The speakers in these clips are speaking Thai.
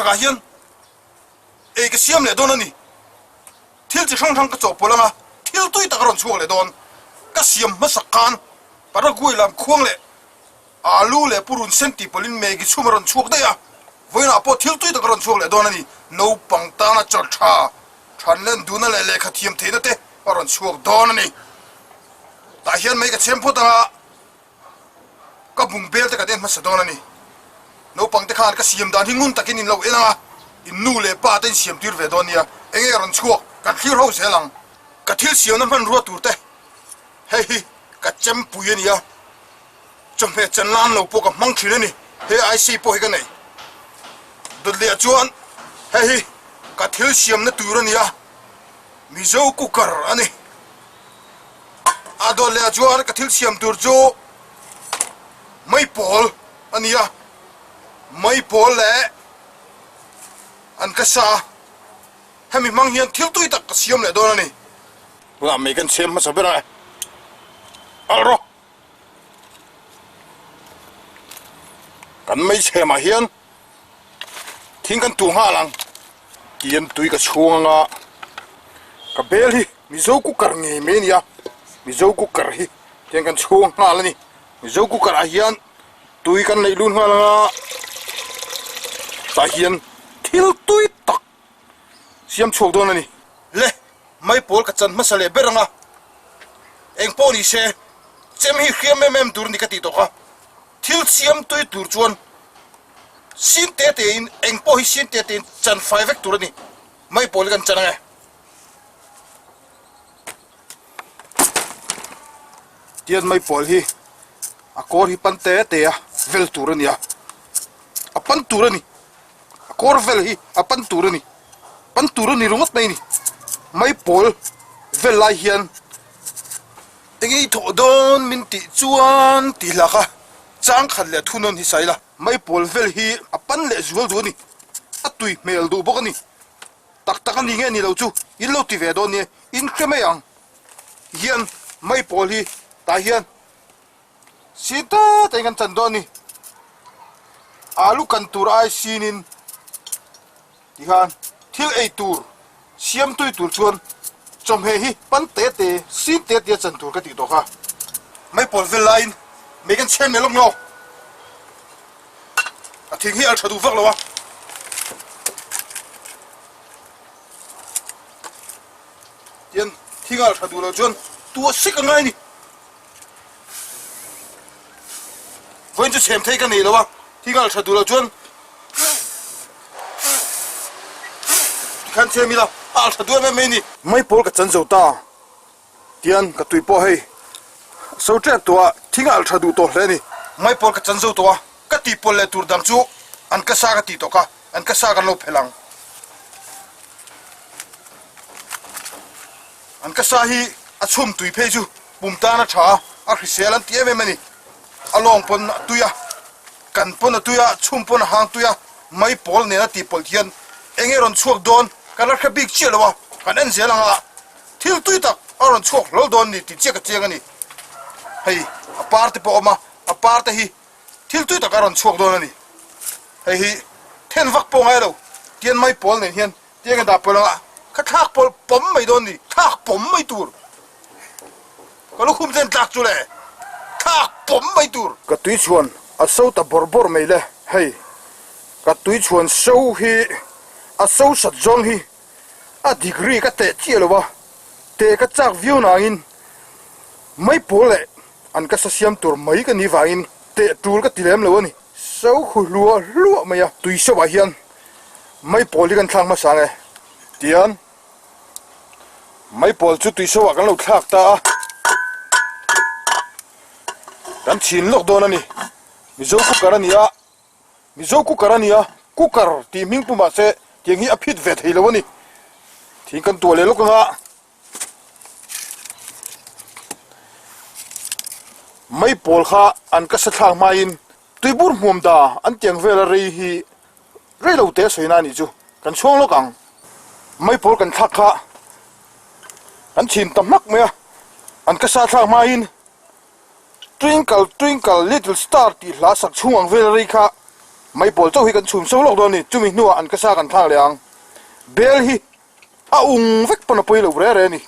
chaka hian e ka siam le don ani thil chi thang thang ka chop polanga thil tui ta ron chuak le don ka siam ma sakan para gui lam khuang le alu le purun senti polin me gi chumaron chuak da ya voina po thil tui ta ron chuak le don ani no pang ta na char tha than len du na le le kha thiam the na te ron chuak don ani ta hian mai ka chem pho ta ka bung bel te ka den ma sa don ani no pang te khan ka siam dan hingun takin in lo ena in nu le pa ten siam tir ve don ya enge ron chuak ka thil ho se lang ka thil siam na man ro tur te hei ka chem puyen ya chom he chan lan lo po ka mang thile ni he ai si po he ka nei dut le chuan hei ka thil siam na tur ani ya mi zo cooker ani ado le chuan ka thil siam tur jo mai pol ani ya mai pol le an ka sa hemi mang hian thil tui tak ka siam le don ani la me kan sem ma sabera alro kan mai chema hian thing kan tu nga lang kiam tui ka chunga ka bel hi mi zo ku kar nge me nia mi zo ku kar hi thing kan chung nga lani mi zo ku kar a hian tui kan nei lun nga langa ta hian thil tui tak siam chok don ani le mai pol ka chan masale beranga eng po ni se chem hi khiam mem dur ni ka ti to ka thil siam tui tur chuan sin te te in eng po hi sin te te chan 5 vek tur ni mai pol kan chan nge tian mai pol hi a kor hi pan te te a vel tur ni a pan tur ni a kor vel hi a pan tur ni rungot mai ni mai pol vel lai hian engi tho don min ti chuan ti laka chang khat le thunon hi saila mai pol vel hi apan le zual du ni atui mel du bok ni tak tak ani nge ni lo chu in lo ti ve don ni in kreme yang hian mai pol hi ta hian sita te kan chan don ni alu kan tur ai sinin ti han thil ei tur siam tui tur chuan chom he hi pan te te sin te te chan tur ka ti to kha mai pol vel line me kan chen me long no a thing hi al thadu vak lo wa tian thing al thadu lo chuan tu sik ngai ni voin chu chem thei ka nei lo wa thing al thadu lo chuan kan chemi la al thadu me ni mai pol ka chan zo ta tian ka tui po hei so trap to thing al thadu to hle ni mai pol ka chan zo to ka ti pol le tur dang chu an ka sa ka ti to ka an ka sa ka lo phelang an ka sa hi a chum tui phe chu bum ta na tha a hrisel an ti em ni along pon tuya kan pon tuya chum pon hang tuya mai pol ne na ti pol hian engeron chuak don kalar kha big chialo wa kan en zelanga thil tui tak aron chuak lol don ni ti cheka chenga ni hei aparte po ma aparte hi thil tui tak aron chuak don ani hei hi ten vak po ngai lo tian mai pol ne hian tiang da polanga kha thak pol pom mai don ni thak pom mai tur ko lu khum zen tak chu le thak pom mai tur ka tui chuan a so ta bor bor mai le hei ka tui chuan so hi a so sat zong hi a degree ka te chialo wa te ka chak view na in mai pole an ka siam tur mai ka ni wa in te tur ka tilem lo ni so khu lua maya tui so wa hian mai poli kan thlang ma sang e tian mai pol chu tui so wa kan lo thak ta kan chin lok don ani mi zo ku karania mi zo ku karania kukar ti ming pu ma se tiang hi a phit ve thei lo ni thing kan to le lo ka mai pol kha an ka sa thlang ma in tuibur hmum da an tiang vela rei hi rei lo te soina ni chu kan chong lo kang mai pol kan thak kha an chin tam mak me an ka sa thlang ma in twinkle twinkle little star ti la sak chuang vela rei kha ไม่ปอลเจ้าหิกันชุมโซ่หลอกโดนนี่จุมีนัวอันกระซากันทางเลียงเบลฮีอุ้งเวกปนปุยเหลวเร่นี่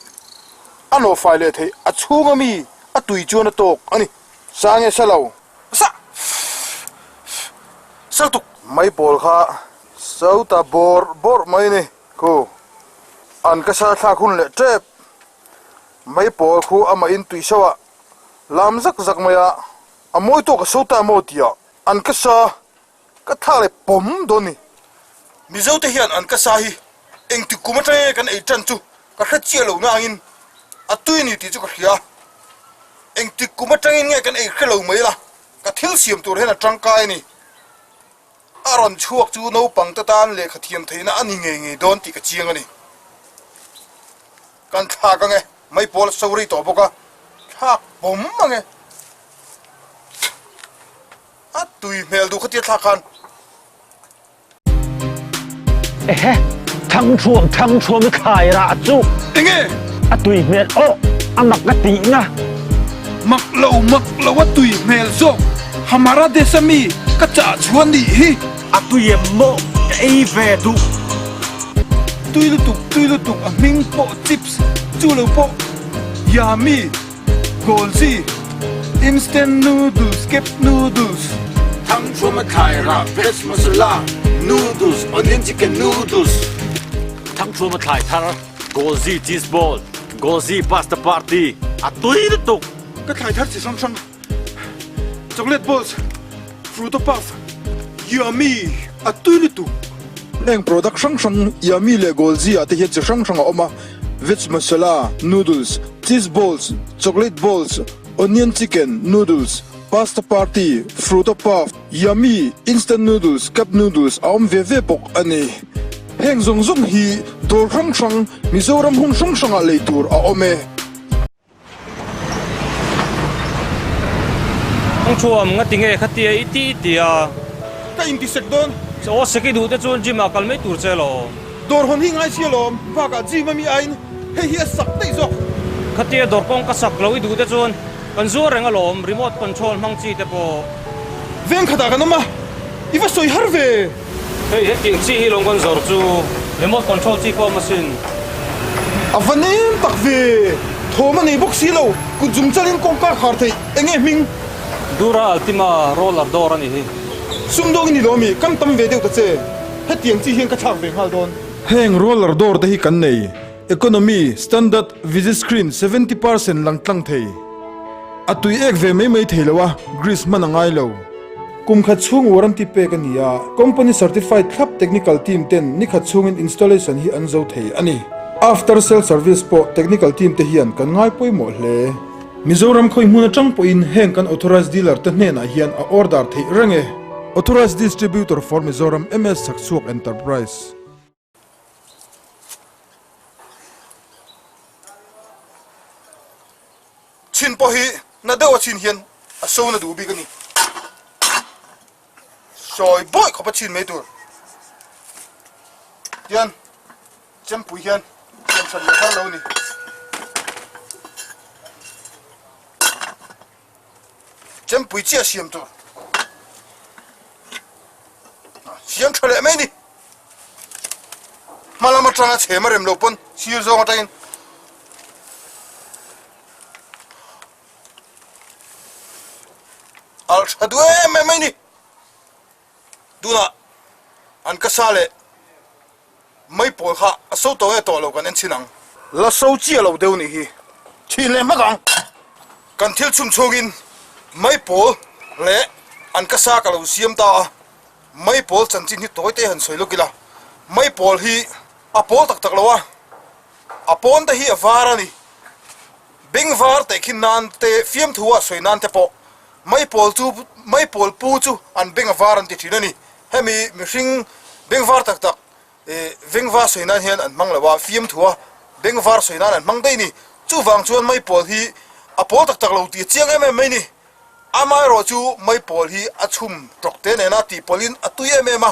อันโอไฟเลยที่ชูงมีตุยจวนตกอันนี้สร้างเงสลาวสตุกไม่ปอลค่ะสาวตาบอร์ไม่นี่กูอันกระซาทาคุณเละเจ็บไม่ปอลคูอามาอินตุยสวะลำซักมายะอามวยตัวก็สาวตาโมดีอ่ะอันกระซาก็ท่าเลยปมโดนนี่มิเจ้าเทียนอันกระซาฮีเอ็งติกุมาเตะกันไอ้จันจูก็แค่เจียเหล่านั้นอินตุยนี่ที่จุกเฮียเอ็งติกุมาเตะไงกันไอ้แค่เหล่าไม่ละก็ทิ้งเสียมตัวเห็นจังกายนี่อารอนช่วงจูโนปังตะตานเลยขเทียมเทนะอันนี้ไงโดนติกเจียงอันนี้กันท่ากันไงไม่พอสวรีต่อบอกว่าท่าผมมั้งไงตุยเมลดูขเทียท่ากันทั้งช่วงไม่ขายละจุกเอ็งไงตุยเมลโอ้มักกะตินะมักเล่าว่าตุยเมลโซฮามาราเดซามีก็จะชวนดีฮีตุยโมไอเวดูตุยลุตุกมิงโปชิปส์จูเลโปยามีโกลซีอินสแตนต์นูดลส์เก็บนูดลส์ทั้งช่วงไม่ขายละเวสมาสลานูดลส์ออนเนียนชิคเก้นนูดลส์ทั้งช่วงไม่ขายทาร์โกลซีชีสบอลโกลซีพาสต้าปาร์ตี้ตุยลุตุกก็ขายทัดสิช่องช็อกโกแลตบอลส์ฟรุตพัฟยามีตุยลุตุกเองโปรดักชั่นยามีเลโกลซีที่เห็นจะช่างออกมาเวสมาสลานูดลส์ชีสบอลส์ช็อกโกแลตบอลส์ออนเนียนชิคเก้นนูดลส์Pasta Party, Fruit Puff, Yummy, Instant Noodles, Cup Noodles, Aom Veve Pok ani. Heng zong hi, dor shang, Mizoram hung shang a leitur a ome. ทั้งช่วงงั้นติงเอขัดเตียอีตีอ่ะก็อินติเสกดอนโอ้สกิดูแต่จวนจิมาคัลไม่ตูร์เจลดอร์ฮอนหิงไอเชียลอมพากาจีไม่มีไอน์เฮียสักได้ซอกขัดเตียดอร์ปองกัสักเราอีดูแต่จวนกันซัวเร่งอารมณ์รีโมทคอนโทรลมังจีแต่พอเวงขัดกันมาอีว่าสวยฮาร์เว่เฮ้ยติงจีลงกันซอร์จูรีโมทคอนโทรลจีพอมาสินวันนี้ตักเวโทมันในบ็อกซี่เรากูจุ่มจัลินกงกาขาร์เทเอ็งมิงดูราอัลติมาโรลเลอร์ดอร์นี่ซุ่มดองนี่โดมีกันตั้มเวเดียวตัดเซ่ให้ติงจีเฮียงกระชากเวงฮัลโดนเฮงโรลเลอร์ดอร์เที่กันในอีโคโนมีสแตนดาร์ดวิซิสกรีน 70% หลังตั้งเทตุยเอกเวไม่เทเลวะกรีซมันง่ายเลวกุมขัดช่วงวารันตีเปกันนี่อ่ะคอมพานี certified ครับ technical team เต็นนี่ขัดช่วง installation ฮีอันเจ้าเทอันนี้ after sale service พอ technical teamเทียนกันง่ายป่วยหมดเลยมิโซรัมคอยมุนจังป่วยแห่งกัน authorized dealer ตั้งเนี่ยนะฮีอัน order เทเร่งเอ authorized distributor for Mizoram MS สักสวก enterpriseชินพอฮีน่าเดาชินเฮียนอาโซน่าดูบีกันนี่ซอยบ่อยเขาไปชินไม่ตัวเฮียนเจ้าปุยเฮียนเจ้าฉันมาข้างเรานี่เจ้าปุยเจ้าเสียมตัวเสียมเฉลี่ยไหมนี่มาละมาจังอาเฉมาเร็มโลปนซีลโซมาตัยอัลชาด้วยไม่นี่ดูนะอันก็ซาเลไม่ปวดขาสู้ตัวให้ตัวเรากันนั่นสินังแล้วสู้เจียเราเดี๋ยวนี้ชินเลยมั้งกันเที่ยวชุมชกินไม่ปวดเละอันก็ซากับเราเสียมตาไม่ปวดจันจินที่ตัวเตะหันสวยลูกกีฬาไม่ปวดฮีอปวดตักเราวะอปวดแต่ฮีฟารานี่บิงฟาร์แต่ขินนานแต่ฟิล์มทัวสวยนานแต่ปอไม่ปวดปูจูอันบิงฟาร์อันติดที่นั่นนี่ให้มีสิ่งบิงฟาร์ตักบิงฟาร์สวยนานเห็นอันมังเลยว่าฟิล์มทัวบิงฟาร์สวยนานอันมังได้นี่จูฟังชวนไม่ปวดฮีอปวดตักเราตีเจียงไม่นี่อาไม่รอจูไม่ปวดฮีอัดชุ่มตกเตนน่ะตีปอลินอัดตุยมา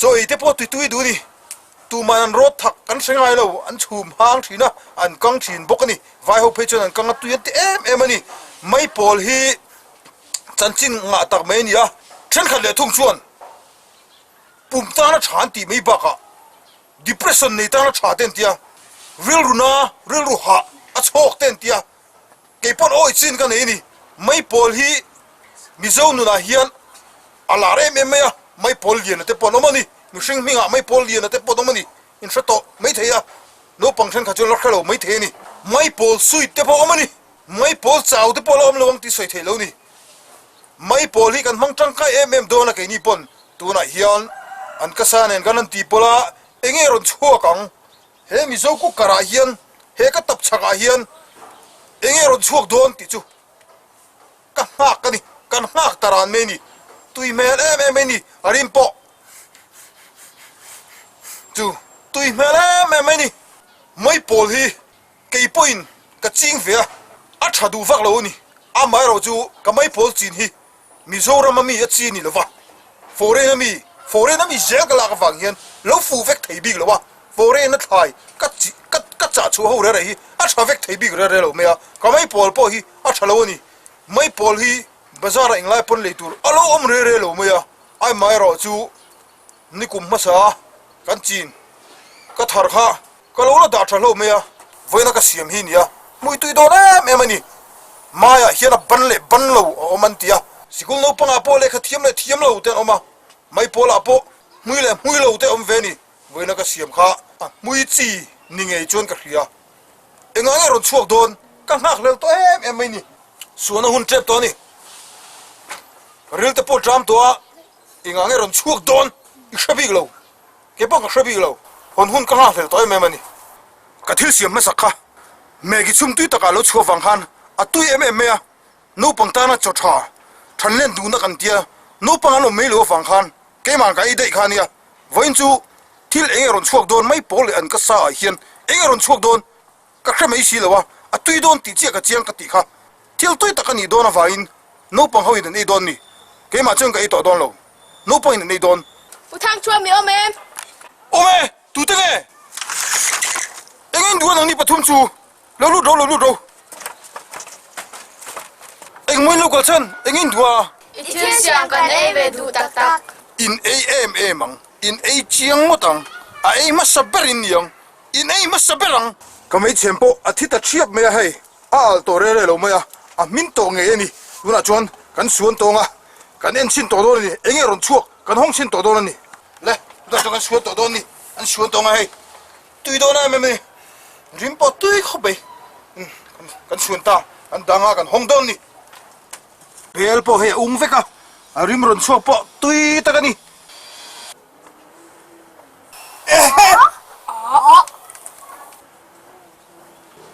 จอยเตปอตุยดูนี่ตูมันรถถักกันเสียงไงเราอันชุ่มหางทีนะอันกังทีนบกนี่ไฟเขาเพชรอันกังตุยเอ็มนี่ไม่ปวดฮีจันจินงาตักไม่นี่อ่ะฉันขัดเลยทุ่งชวน ปุ่มตาหน้าฉานตีไม่บักอะ depression ในตาหน้าฉาเต็นเตียเรื่องรุนาเรื่องรุหะอะโชกเต็นเตียเก็บปนโอ้ยซินกันนี่ไม่พอฮีมิเจ้าหนูน่าเฮียนอะไรไม่อะไม่พอเลียนแต่ปนอมันนี่มิชิงมิงะไม่พอเลียนแต่ปนอมันนี่อินสตอไม่เทียโนปังชันขจรลักเราไม่เทียนี่ไม่พอสุยแต่ปนอมันนี่ไม่พอเจ้าแต่ปนอมระวังที่สุยเทียแล้วนี่ไม่พอฮีกันมังจังไก่โดนอะไรนี่ปนตัวน่าเฮียนอันก็สานกันนั่นตีปลาเอ็งรอนชั่วกังเฮมิโซกุกระเฮียนเฮก็ตับชักเฮียนเอ็งรอนชั่วโดนติจูกันหักกันนี่กันหักตารานเมนี่ตุยเมลเมนี่อาริมปอจูตุยเมลเมนี่ไม่พอฮีเกี่ยปุ่นก็จริงเฟียอัดชาดูฟักเรานี่อาไม่เราจูก็ไม่พอจริงฮีมิโซรามันมีอัดจริงนี่หรอวะฟอเรนมีฟอเรนมีเจลก็ลากฟังเฮียนแล้วฟูเฟกไทยบิ๊กหรอวะฟอเรนนั่นไทยก็จ่าชัวร์หัวเรื่องฮีอัดชาเฟกไทยบิ๊กเรื่องเราไม่อะก็ไม่พอฮีอัดชาเรานี่ไม่พอฮีบาซาร์อิงไลปนเลยตัวอารมณ์เรื่องเราไม่อะไอ้ไม่เราจูนี่กุมมาซากันจีนก็ทาร์ข้าก็เราด่าชาเราไม่อะไว้นักเสียมหินยามุยตุยโดนแม่มันนี่มาอะเฮียนับบันเล่บันเราเอามันตีอะสิกุลเราปังอาโปเล่ขทียมเราเต้นออกมาไม่พอละอาโปมุยเราเต้นอมเวนี่ไว้นักเสียมข้ามุยจีนี่ไงจวนกระเฮียเอ็งไงรอนช่วงโดนกังหักเร็วตัวแม่นี่ส่วนหุ่นเจ็บตัวนี่เรื่องแต่ปวดจามตัวเอ็งไงรอนช่วงโดนอีกชบิกเราเก็บป้องกับชบิกเราหุ่นกังหักเร็วตัวแม่มันนี่กระทิลเสียมไม่สักค่ะแม่กิชุมตุยตะการเราชัวฟังคันอะตุยเอ็มอะนูปังตานะจดท่าทันเล่นดูนักกันเดียนูปังอันเราไม่รู้ฟังคันเกี่ยมันก็อีเด็กคันเนี่ยวันจูที่เอ็งรอนช่วงโดนไม่พอเลยอันก็สาเฮียนเอ็งรอนช่วงโดนก็แค่ไม่ใช่เลยวะอะตุยโดนติเจียกับเจียงกติค่ะที่ตุยตะกันนี่โดนอะฝ่ายนูปังเขาอีเด็กนี่โดนนี่เกี่ยมันเจียงก็อีต่อโดนเรานูปังอีเด็กนี่โดน不烫桌苗们，โอ้แม่ดูตั้งไงเอ็งดูนังนี่ปฐุมจูแล้วรู้ดูเอ็งไม่รู้กับฉันเอ็งดูอ่ะ一天想跟那边读哒哒， in AMA มัง in A เจียงมั้งไอ้มาสับเบรินยัง in A มาสับเบรังก็ไม่เชื่อปะอาทิตย์เชียบไม่ให้ตัวเร่เราไม่มินโตเงี้ยนี่ดูนะจวนกันสวนตงกันเอ็นชินตัวโดนนี่เอ็งรอนชั่วกันห้องชินตัวโดนนี่เล่ดูนะจวนกันสวนตัวโดนนี่อันสวนตงให้ตุยโดนนะไม่ริมปอตุยเข้าไปกันสวนตาอันดังกันห้องโดนนี่เบลปอเฮอุ้งเฟกริมรอนชั่วปอตุยตะกันนี่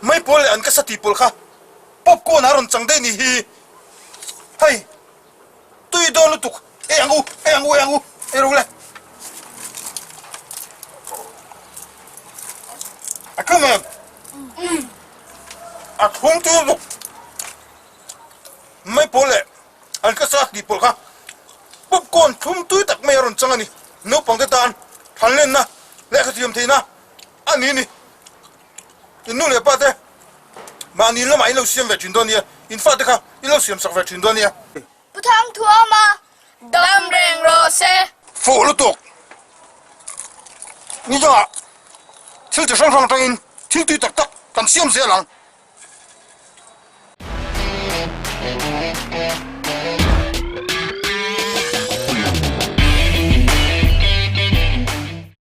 ไม่พอเลยอันก็สติพอลค่ะป๊อปโกนารอนจังได้นี่ฮีเฮ้ยตุยโดนลุตุกเอ้ยงูรู้เลยอะก็มาอะทุ่งตุยลุกไม่พอเลยอันก็สติพอลค่ะป๊อปโกนทุ่งตุยตักไม่รอนจังนี่นูปังเตตานทันเล่นนะเล็กที่ยมทีนะอันนี้นี่นู่นเลยป้าเต้มานี่แล้วมาอีเราเสียมเวชินตัวนี้อินฟาเต้ค่ะอีเราเสียมสักเวชินตัวนี้不烫桌吗？当然了噻。ฟูรุตุกนี่จ้าทิลจะช่างจังอินทิลตุยตักกันเสียมเสียหลัง